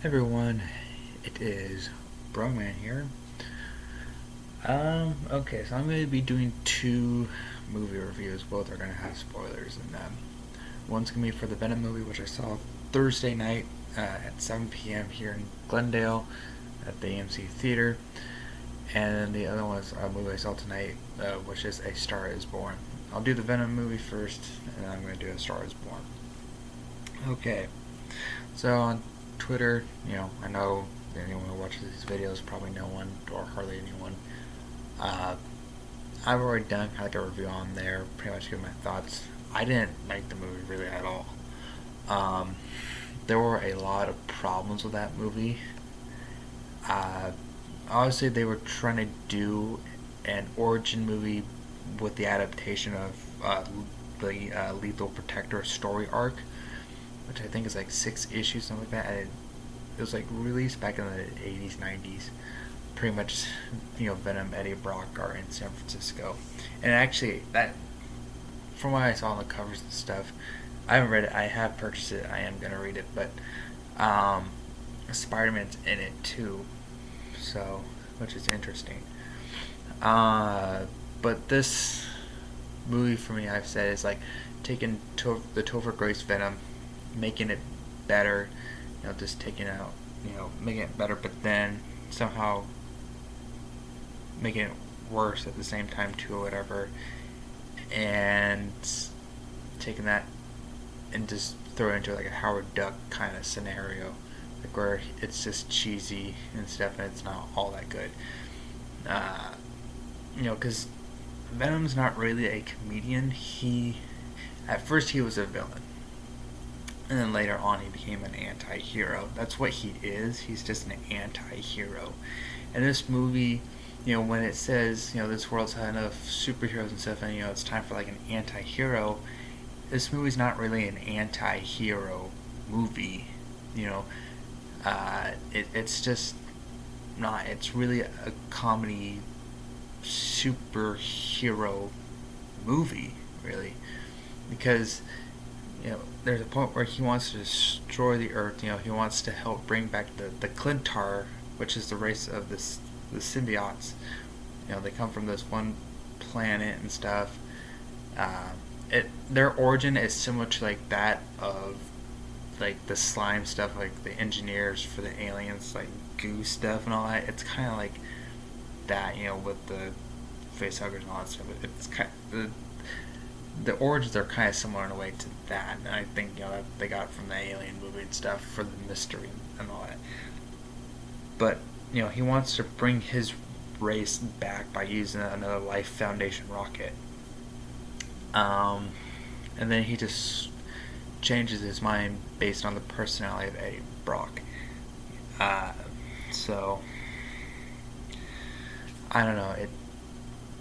Everyone, it is Broman here. Okay, so I'm going to be doing two movie reviews. Both are going to have spoilers in them. One's going to be for the Venom movie, which I saw Thursday night at 7 p.m. here in Glendale at the AMC Theater. And then the other one is a movie I saw tonight, which is A Star Is Born. I'll do the Venom movie first, and then I'm going to do A Star Is Born. Okay, so on Twitter, I know anyone who watches these videos, probably no one or hardly anyone. Uh, I've already done like a review on there, pretty much giving my thoughts. I didn't like the movie really at all. Um, there were a lot of problems with that movie. Uh, Obviously, they were trying to do an origin movie with the adaptation of the Lethal Protector story arc, which I think is like 6 issues, something like that. And it was like released back in the 80s, 90s. Pretty much, Venom, Eddie Brock are in San Francisco, and actually that, from what I saw on the covers and stuff, I haven't read it. I have purchased it. I am gonna read it, but Spider-Man's in it too, so which is interesting. But this movie for me, I've said, is like taking the Topher Grace Venom, making it better, just taking out, making it better, but then somehow making it worse at the same time too, or whatever, and taking that and just throw it into like a Howard Duck kind of scenario, like where it's just cheesy and stuff, and it's not all that good. Because Venom's not really a comedian. At first he was a villain, and then later on he became an anti-hero. That's what he is. He's just an anti-hero. And this movie, when it says, this world's had enough superheroes and stuff, and it's time for like an anti-hero, this movie's not really an anti-hero movie. It's just not. It's really a comedy superhero movie, really, because there's a point where he wants to destroy the Earth. He wants to help bring back the Clintar, which is the race of the symbiotes. They come from this one planet and stuff. Their origin is similar to like that of like the slime stuff, like the engineers for the aliens, like goo stuff and all that. It's kind of like that, with the face huggers and all that stuff. It's kind of, the origins are kind of similar in a way to that, and I think that they got it from the Alien movie and stuff for the mystery and all that. But he wants to bring his race back by using another Life Foundation rocket. And then he just changes his mind based on the personality of Eddie Brock. So I don't know.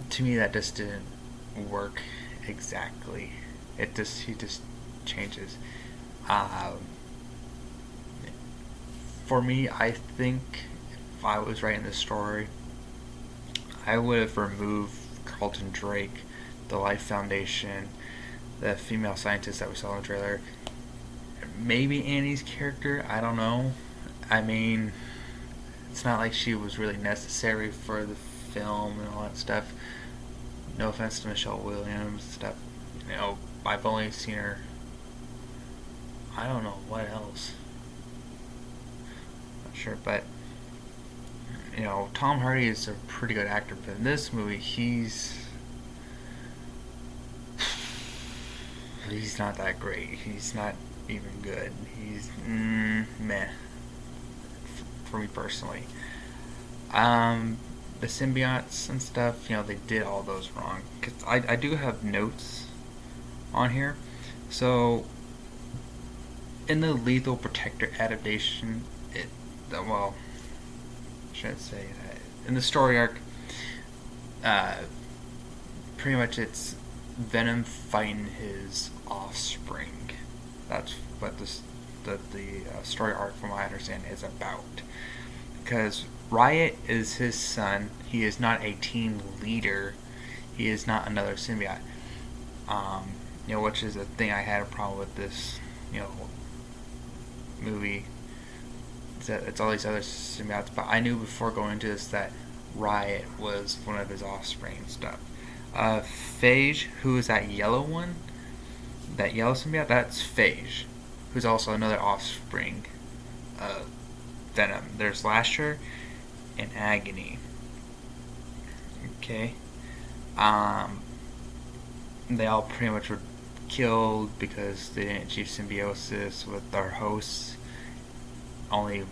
To me that just didn't work exactly. He just changes. For me, I think if I was writing this story, I would have removed Carlton Drake, the Life Foundation, the female scientist that we saw in the trailer, maybe Annie's character. I don't know. I mean, it's not like she was really necessary for the film and all that stuff. No offense to Michelle Williams and stuff. I've only seen her. I don't know what else. Not sure, but Tom Hardy is a pretty good actor, but in this movie, he's not that great. He's not even good. He's meh for me personally. The symbiotes and stuff, they did all those wrong. Cause I do have notes on here. So in the Lethal Protector adaptation, I shouldn't say that. In the story arc, pretty much it's Venom fighting his offspring. That's what the story arc, from what I understand, is about. Because Riot is his son. He is not a team leader. He is not another symbiote. Which is a thing I had a problem with this, movie it's all these other symbiotes. But I knew before going into this that Riot was one of his offspring and stuff. Phage, who is that yellow one? That yellow symbiote? That's Phage, who's also another offspring of Venom. There's Lasher and Agony. Okay. They all pretty much were killed because they didn't achieve symbiosis with our hosts. Only,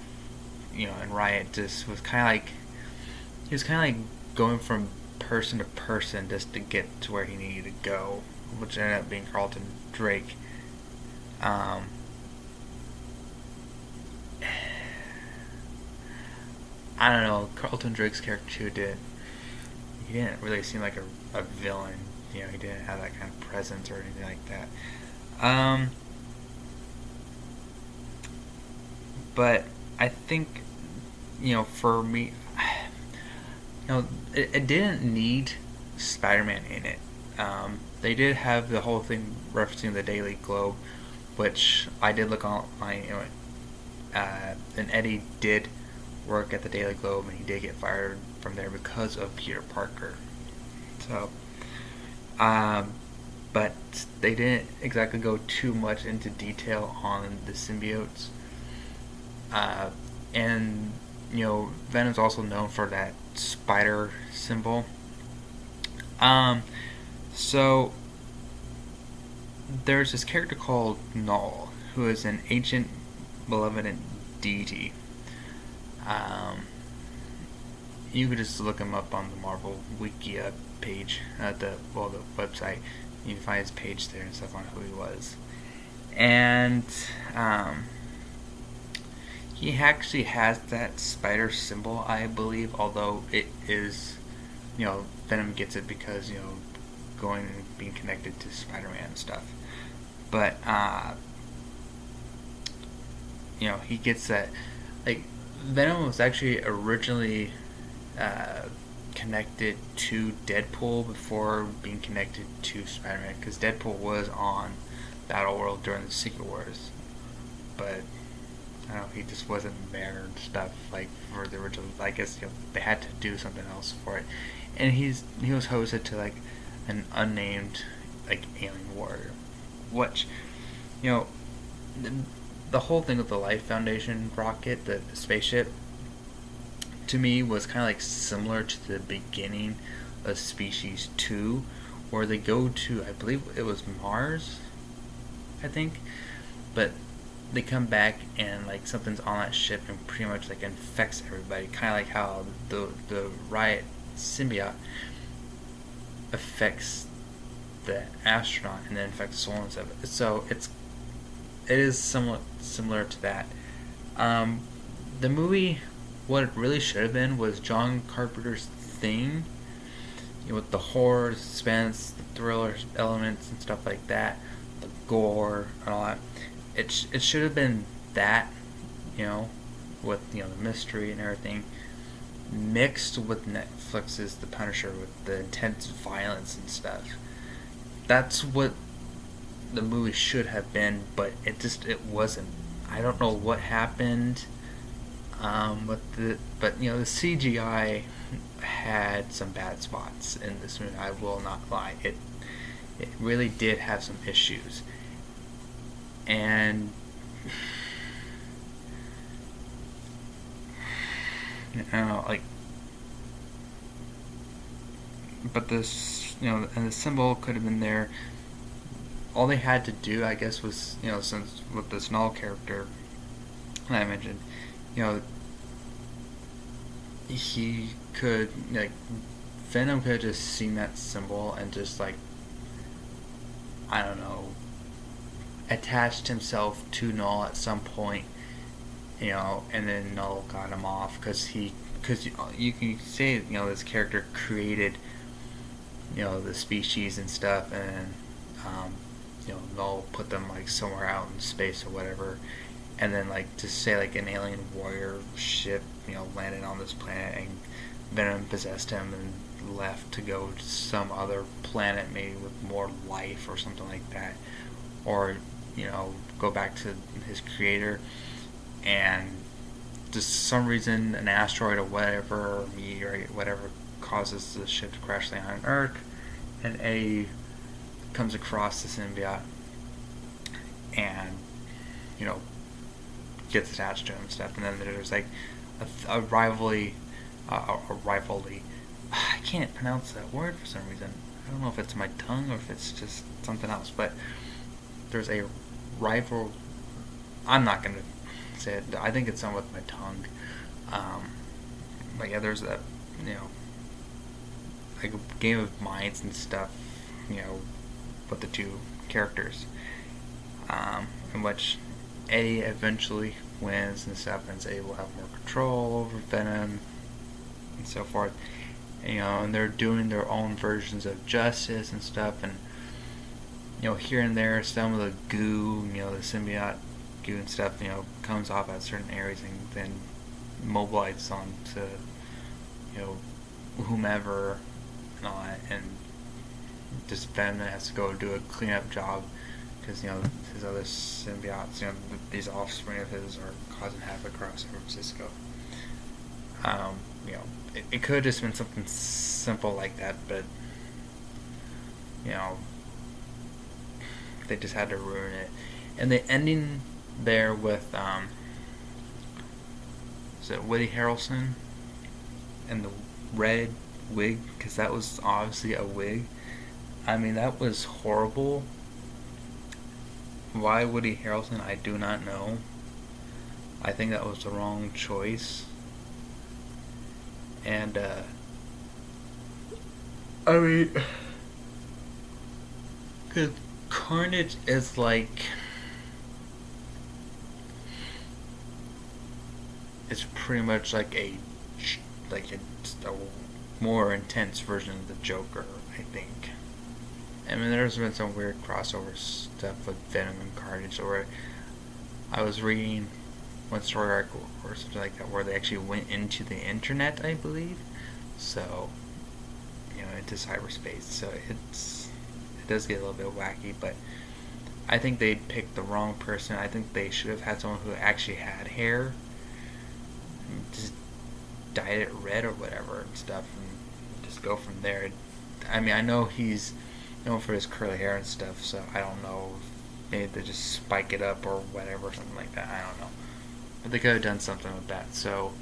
and Riot just was kind of like, he was kind of like going from person to person just to get to where he needed to go, which ended up being Carlton Drake. I don't know, Carlton Drake's character too he didn't really seem like a villain. He didn't have that kind of presence or anything like that. But I think, for me, it didn't need Spider-Man in it. They did have the whole thing referencing the Daily Globe, which I did look online. And Eddie did work at the Daily Globe, and he did get fired from there because of Peter Parker. So, but they didn't exactly go too much into detail on the symbiotes. And Venom's also known for that spider symbol. So there's this character called Null, who is an ancient malevolent deity. You could just look him up on the Marvel Wiki page, the website. You can find his page there and stuff on who he was. And he actually has that spider symbol, I believe, although it is, Venom gets it because, going and being connected to Spider-Man and stuff. But, he gets that, Venom was actually originally connected to Deadpool before being connected to Spider-Man, because Deadpool was on Battleworld during the Secret Wars, but I don't know, he just wasn't there and stuff for the original. I guess they had to do something else for it, and he was hosted to an unnamed alien warrior, which the whole thing with the Life Foundation rocket, the spaceship, to me was kind of similar to the beginning of Species 2, where they go to, I believe it was Mars, I think, but they come back and something's on that ship and pretty much infects everybody, kind of like how the Riot symbiote affects the astronaut and then infects the soul and stuff. So it is somewhat similar to that. The movie, what it really should have been was John Carpenter's Thing, with the horror, the suspense, the thriller elements and stuff like that, the gore and all that. It should have been that, with the mystery and everything, mixed with Netflix's The Punisher with the intense violence and stuff. That's what the movie should have been, but it wasn't. I don't know what happened. But the CGI had some bad spots in this movie. I will not lie. It really did have some issues, and but this, and the symbol could have been there. All they had to do, I guess, was, since with this Null character that I mentioned, he could, Venom could have just seen that symbol and just, I don't know, attached himself to Null at some point, and then Null got him off, because you can say, this character created, the species and stuff, and Null put them somewhere out in space or whatever, and then to say an alien warrior ship landed on this planet and Venom possessed him and left to go to some other planet maybe with more life or something like that, or go back to his creator and just some reason an asteroid or whatever, or meteorite, whatever, causes the ship to crash land on Earth, and Eddie comes across the symbiote and, you know, gets attached to him and stuff. And then there's like a rivalry. I can't pronounce that word for some reason. I don't know if it's my tongue or if it's just something else, but there's a rival. I'm not gonna say it. I think it's something with my tongue. But yeah, there's a, you know, like a game of minds and stuff, you know, with the two characters, in which A eventually wins and stuff, and A will have more control over Venom and so forth. And, you know, and they're doing their own versions of justice and stuff, and, you know, here and there, some of the goo, you know, the symbiote goo and stuff, you know, comes off at certain areas and then mobilizes on to, you know, whomever and all that, and just Venom has to go do a cleanup job because, you know, his other symbiotes, you know, these offspring of his are causing havoc across San Francisco. You know, it could have just been something simple like that, but, you know, they just had to ruin it. And the ending there with, is it Woody Harrelson and the red wig, because that was obviously a wig. I mean, that was horrible. Why Woody Harrelson, I do not know. I think that was the wrong choice. And, I mean, because Carnage is like, it's pretty much like a more intense version of the Joker, I think. I mean, there's been some weird crossover stuff with Venom and Carnage, where I was reading one story arc or something like that where they actually went into the internet, I believe. So, you know, into cyberspace. So it does get a little bit wacky, but I think they picked the wrong person. I think they should have had someone who actually had hair, just dyed it red or whatever and stuff, and just go from there. I mean, I know he's known for his curly hair and stuff, so I don't know. Maybe they just spike it up or whatever, something like that. I don't know. But they could have done something with that. So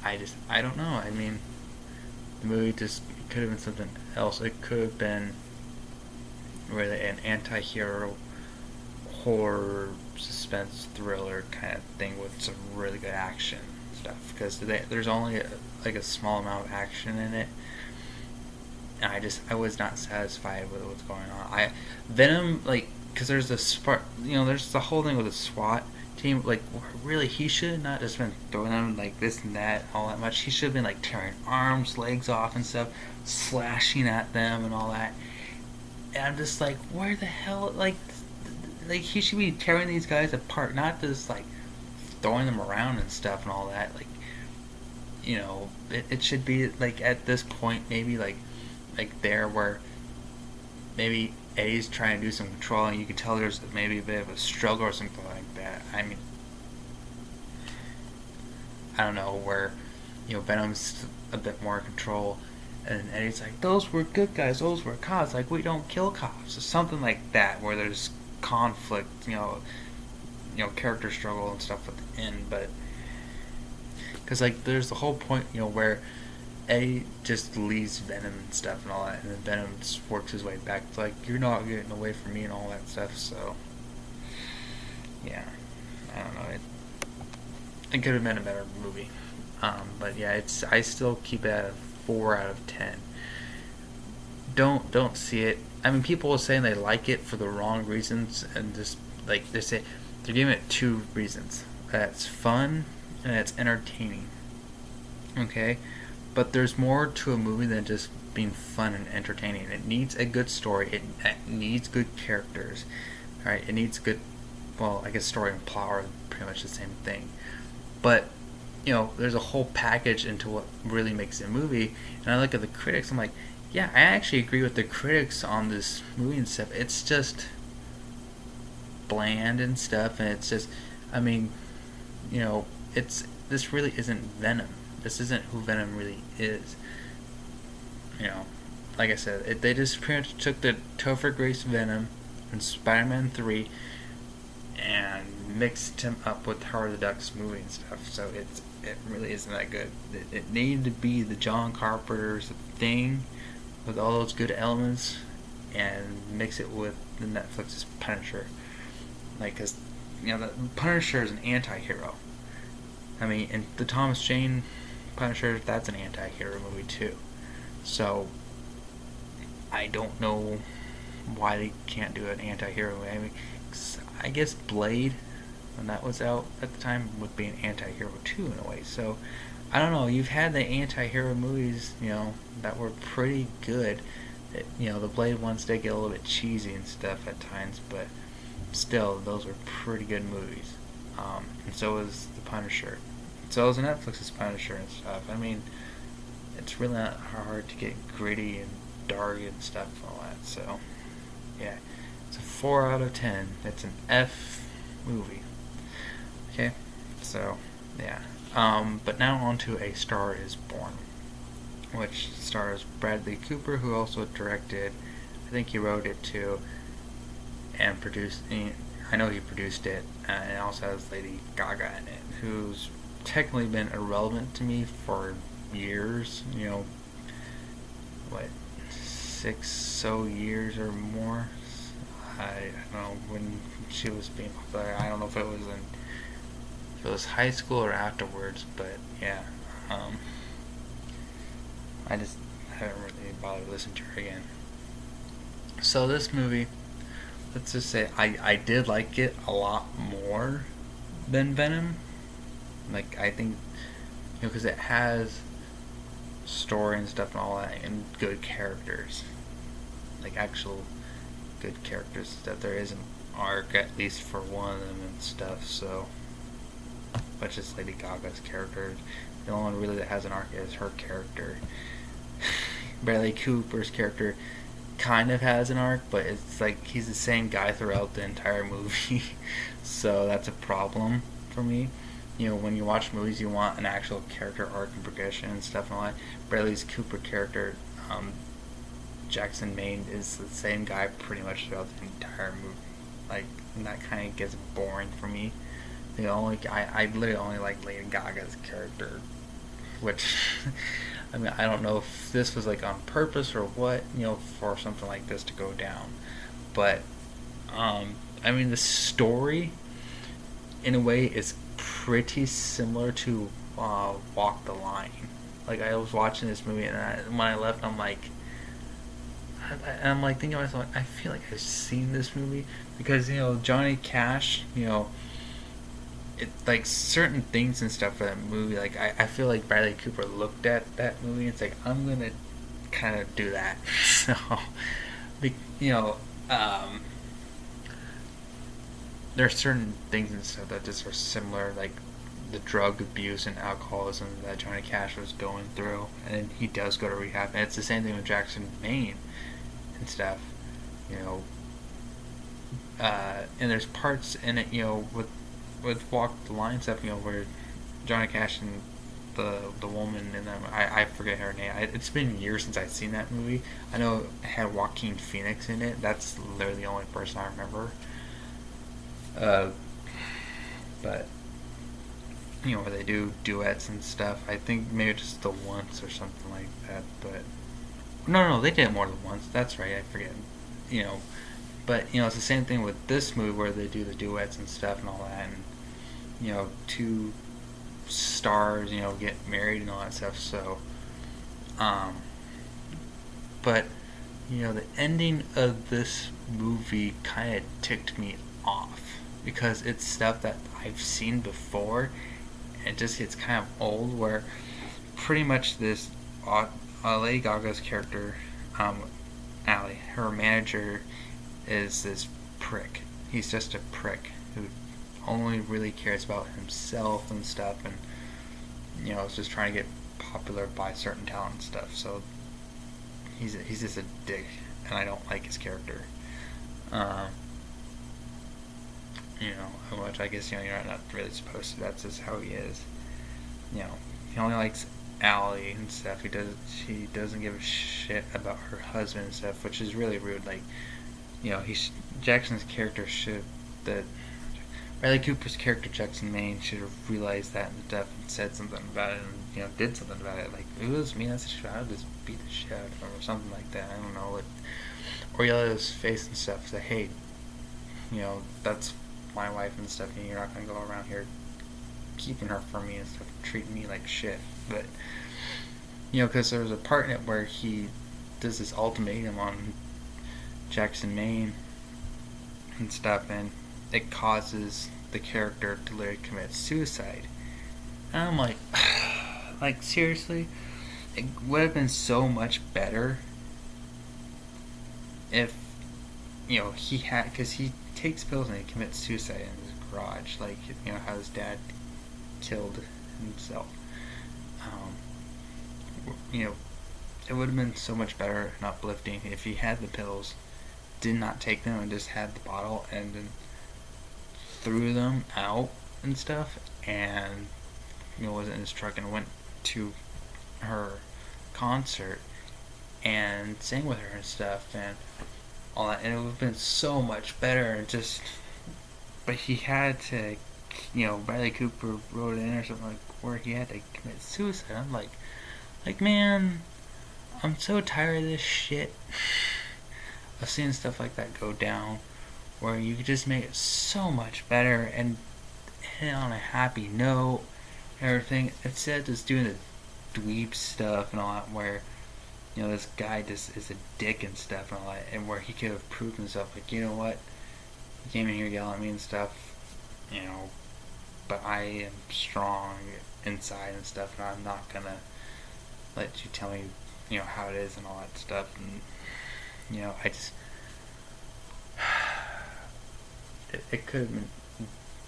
I don't know. I mean, the movie just could have been something else. It could have been really an anti-hero horror suspense thriller kind of thing with some really good action stuff, because there's only a small amount of action in it, and I was not satisfied with what's going on. Venom, like, because there's this part, you know, there's the whole thing with the SWAT team, like, really, he should not just been throwing them like this and that all that much. He should have been like tearing arms, legs off and stuff, slashing at them and all that. And I'm just like, where the hell, like he should be tearing these guys apart, not just like throwing them around and stuff and all that. Like, you know, it should be like at this point maybe like there where maybe Eddie's trying to do some controlling. You can tell there's maybe a bit of a struggle or something like that. I mean, I don't know, where, you know, Venom's a bit more in control, and Eddie's like, those were good guys, those were cops, like, we don't kill cops, or something like that, where there's conflict, you know, character struggle and stuff at the end. But because, like, there's the whole point, you know, where Eddie just leaves Venom and stuff and all that, and then Venom just works his way back. It's like, you're not getting away from me and all that stuff. So yeah, I don't know, it could have been a better movie. But yeah, I still keep it at a 4 out of 10. Don't see it. I mean, people are saying they like it for the wrong reasons, and just like they're giving it 2 reasons: that it's fun and it's entertaining. Okay, but there's more to a movie than just being fun and entertaining. It needs a good story. It needs good characters. All right, it needs good. Well, I guess story and plot are pretty much the same thing, but you know, there's a whole package into what really makes a movie. And I look at the critics, I'm like, yeah, I actually agree with the critics on this movie and stuff. It's just, bland and stuff, and it's just, I mean, you know, this really isn't Venom. This isn't who Venom really is. You know, like I said, they just pretty much took the Topher Grace Venom in Spider-Man 3 and mixed him up with Howard the Duck's movie and stuff. So it really isn't that good. It needed to be the John Carpenter's Thing with all those good elements and mix it with the Netflix's Punisher. Like, cause the Punisher is an anti-hero. I mean, and the Thomas Jane Punisher, that's an anti-hero movie too. So I don't know why they can't do an anti-hero movie. I mean, I guess Blade, when that was out at the time, would be an anti-hero too in a way. So I don't know. You've had the anti-hero movies, that were pretty good. The Blade ones did get a little bit cheesy and stuff at times, but still, those were pretty good movies. And so was the Punisher. So was Netflix's Punisher and stuff. I mean, it's really not hard to get gritty and dark and stuff and all that. So, yeah. It's a 4 out of 10. It's an F movie. Okay? So, yeah. But now on to A Star Is Born, which stars Bradley Cooper, who also directed, I think he wrote it too, and produced, I know he produced it, and it also has Lady Gaga in it, who's technically been irrelevant to me for years, 6 years or more. I don't know when she was being popular. I don't know if it was high school or afterwards, but yeah, I just haven't really bothered to listen to her again. So this movie, let's just say I did like it a lot more than Venom. Like, I think, because it has story and stuff and all that, and good characters, like actual good characters, that there is an arc at least for one of them and stuff. So, but just Lady Gaga's character, the only one really that has an arc is her character. Bradley Cooper's character kind of has an arc, but it's like he's the same guy throughout the entire movie. So that's a problem for me. When you watch movies, you want an actual character arc and progression and stuff and all that. Bradley Cooper character, Jackson Maine, is the same guy pretty much throughout the entire movie. Like, and that kind of gets boring for me. I literally only like Lady Gaga's character, which, I mean, I don't know if this was like on purpose or what, for something like this to go down. But, I mean, the story, in a way, is pretty similar to Walk the Line. Like, I was watching this movie, and when I left, I'm like thinking to myself, I feel like I've seen this movie, because Johnny Cash, it, like, certain things and stuff for that movie, like, I feel like Bradley Cooper looked at that movie and it's like, I'm gonna kind of do that. So, there are certain things and stuff that just are similar, like the drug abuse and alcoholism that Johnny Cash was going through, and he does go to rehab, and it's the same thing with Jackson Maine and stuff, and there's parts in it, with Walk the Line stuff, where Johnny Cash and the woman in them, I forget her name. It's been years since I've seen that movie. I know it had Joaquin Phoenix in it. That's literally the only person I remember. But where they do duets and stuff. I think maybe just the once or something like that. But no, they did it more than once. That's right. I forget. But it's the same thing with this movie where they do the duets and stuff and all that, and two stars, get married and all that stuff. So, but the ending of this movie kind of ticked me off, because it's stuff that I've seen before. It just gets kind of old, where pretty much this Lady Gaga's character, Allie, her manager, is this prick. He's just a prick who only really cares about himself and stuff, and is just trying to get popular by certain talent and stuff. So he's just a dick, and I don't like his character. which I guess, you're not really supposed to. That's just how he is. He only likes Allie and stuff. She doesn't give a shit about her husband and stuff, which is really rude. Like, Jackson's character that Riley Cooper's character, Jackson Maine, should have realized that and stuff and said something about it and, did something about it. Like, if it was me, I would just beat the shit out of him or something like that. I don't know. Or yell at his face and stuff. Say, hey, that's my wife and stuff, and you're not going to go around here keeping her from me and stuff, treating me like shit. But, because there was a part in it where he does this ultimatum on Jackson Maine and stuff, and it causes the character to literally commit suicide. And I'm like, seriously? It would have been so much better if, he had, because he takes pills and he commits suicide in his garage, like, how his dad killed himself. It would have been so much better and uplifting if he had the pills, did not take them, and just had the bottle and then threw them out and stuff, and was in his truck and went to her concert and sang with her and stuff and all that, and it would have been so much better. And just, but he had to, Bradley Cooper wrote it in or something, like, where he had to commit suicide. I'm like, man, I'm so tired of this shit. Of seeing stuff like that go down, where you could just make it so much better and hit on a happy note and everything, instead of just doing the dweeb stuff and all that, where this guy just is a dick and stuff and all that, and where he could have proved himself, like, you know what, you came in here yelling at me and stuff, but I am strong inside and stuff, and I'm not gonna let you tell me, how it is and all that stuff. And I just, it could have been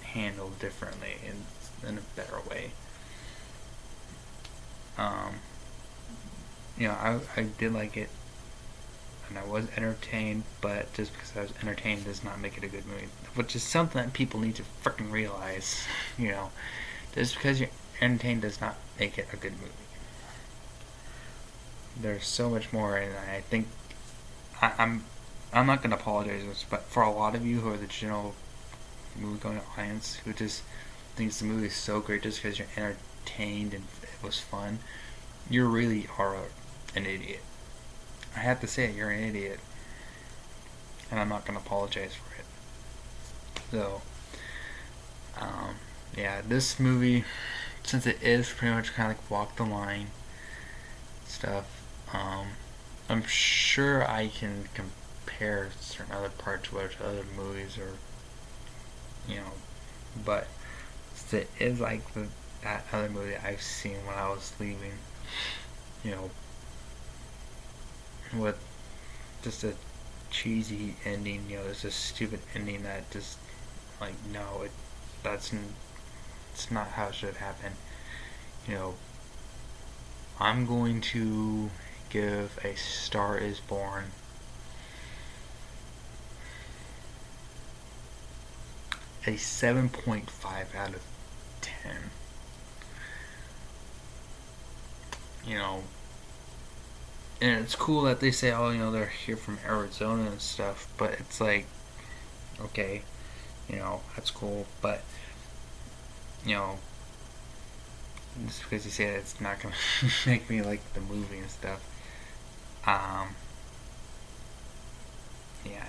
handled differently in a better way. I did like it, and I was entertained, but just because I was entertained does not make it a good movie, which is something that people need to freaking realize. Just because you're entertained does not make it a good movie. There's so much more, and I think I'm not going to apologize, but for a lot of you who are the general movie-going audience who just thinks the movie is so great just because you're entertained and it was fun, you really are an idiot. I have to say it, you're an idiot, and I'm not going to apologize for it. So, this movie, since it is pretty much kind of like walk the line stuff, I'm sure I can compare certain other parts with other movies, or but it is like that other movie I've seen when I was leaving, with just a cheesy ending. There's a stupid ending that just, like, no, it's not how it should happen. I'm going to give A Star Is Born a 7.5 out of 10. And it's cool that they say, oh, they're here from Arizona and stuff, but it's like, okay, that's cool, but, just because you say that, it's not gonna make me like the movie and stuff.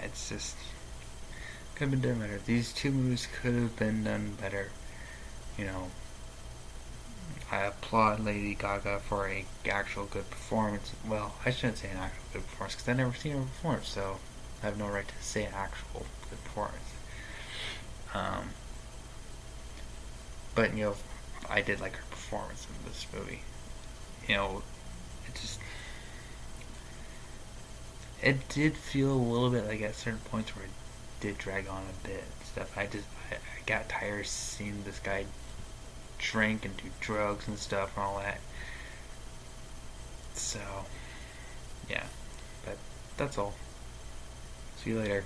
It's just, could have been done better. These two movies could have been done better. I applaud Lady Gaga for a actual good performance. Well, I shouldn't say an actual good performance because I've never seen her perform, so I have no right to say an actual good performance. But I did like her performance in this movie. It did feel a little bit like at certain points where it did drag on a bit and stuff. I got tired of seeing this guy drink and do drugs and stuff and all that. So, yeah. But that's all. See you later.